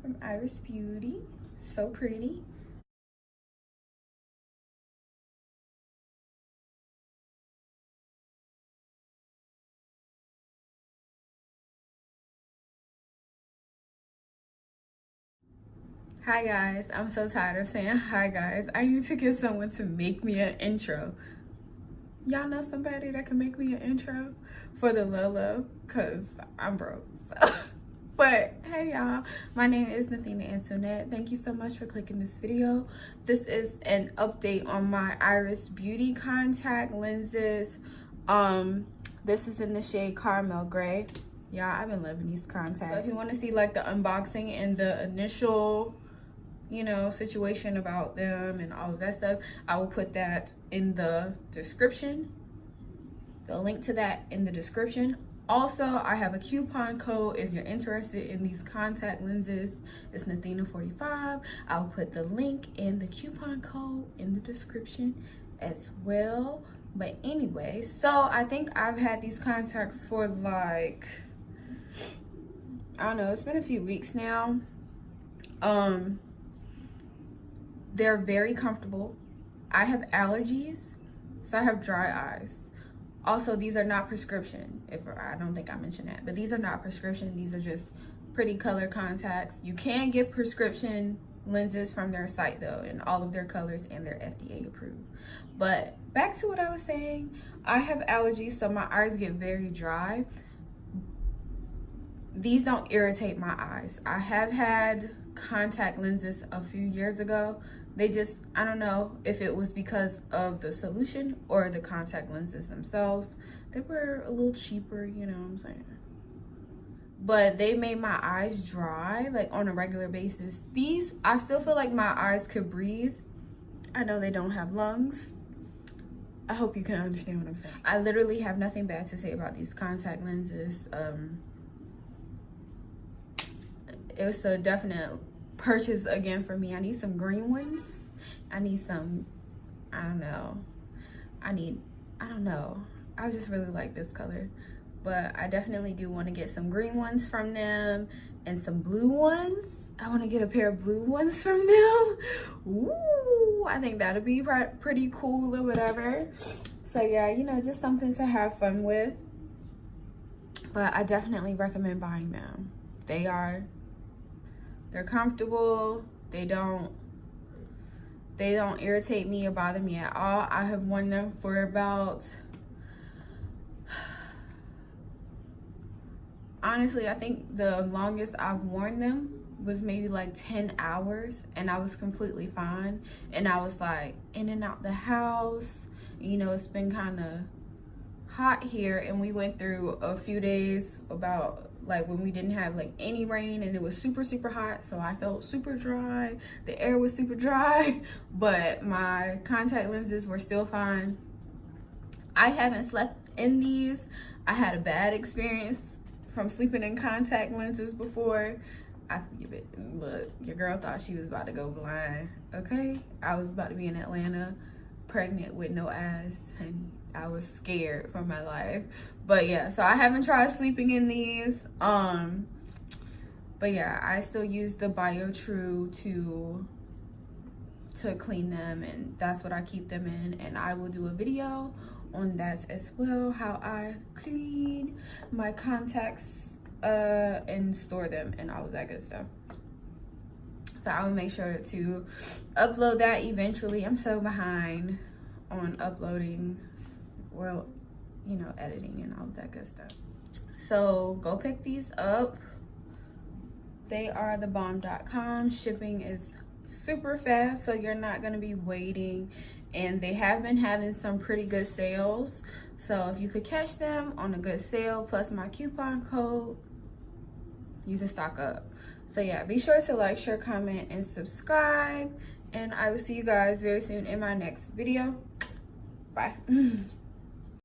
from Iris Beauty. So pretty. Hi guys, I'm so tired of saying hi guys. I need to get someone to make me an intro. Y'all know somebody that can make me an intro for the Lolo? Cause I'm broke. So. But hey y'all, my name is Nathena Antoinette. Thank you so much for clicking this video. This is an update on my Iris Beauty contact lenses. This is in the shade Caramel Gray. Y'all, I've been loving these contacts. So if you want to see like the unboxing and the initial, you know, situation about them and all of that stuff, I will put that in the description. The link to that in the description. Also, I have a coupon code if you're interested in these contact lenses. It's Nathena45. I'll put the link and the coupon code in the description as well. But anyway, so I think I've had these contacts for like, I don't know, it's been a few weeks now. They're very comfortable. I have allergies, so I have dry eyes. Also, these are not prescription. I don't think I mentioned that, but these are not prescription. These are just pretty color contacts. You can get prescription lenses from their site though, in all of their colors, and they're FDA approved. But back to what I was saying, I have allergies, so my eyes get very dry. These don't irritate my eyes. I have had contact lenses a few years ago. They just, I don't know if it was because of the solution or the contact lenses themselves. They were a little cheaper, you know what I'm saying? But they made my eyes dry, like on a regular basis. These, I still feel like my eyes could breathe. I know they don't have lungs. I hope you can understand what I'm saying. I literally have nothing bad to say about these contact lenses. It was a definite purchase again for me. I need some green ones. I need some, I don't know. I just really like this color. But I definitely do want to get some green ones from them and some blue ones. I want to get a pair of blue ones from them. Ooh, I think that'll be pretty cool or whatever. So yeah, you know, just something to have fun with. But I definitely recommend buying them. They're comfortable. They don't irritate me or bother me at all. I have worn them for about, honestly, I think the longest I've worn them was maybe like 10 hours, and I was completely fine. And I was like in and out the house. You know, it's been kind of hot here, and we went through a few days about like when we didn't have like any rain, and it was super hot, so I felt super dry. The air was super dry, but my contact lenses were still fine. I haven't slept in these. I had a bad experience from sleeping in contact lenses before. I forgive it. Look, your girl thought she was about to go blind. Okay, I was about to be in Atlanta pregnant with no ass, honey. I was scared for my life. But yeah, so I haven't tried sleeping in these. But yeah, I still use the BioTrue to clean them, and that's what I keep them in. And I will do a video on that as well, how I clean my contacts and store them and all of that good stuff. So I will make sure to upload that eventually. I'm so behind on uploading, well, you know, editing and all that good stuff. So go pick these up. They are the bomb.com. Shipping is super fast, so you're not going to be waiting, and they have been having some pretty good sales. So if you could catch them on a good sale plus my coupon code, you can stock up. So yeah, be sure to like, share, comment, and subscribe, and I will see you guys very soon in my next video. Bye.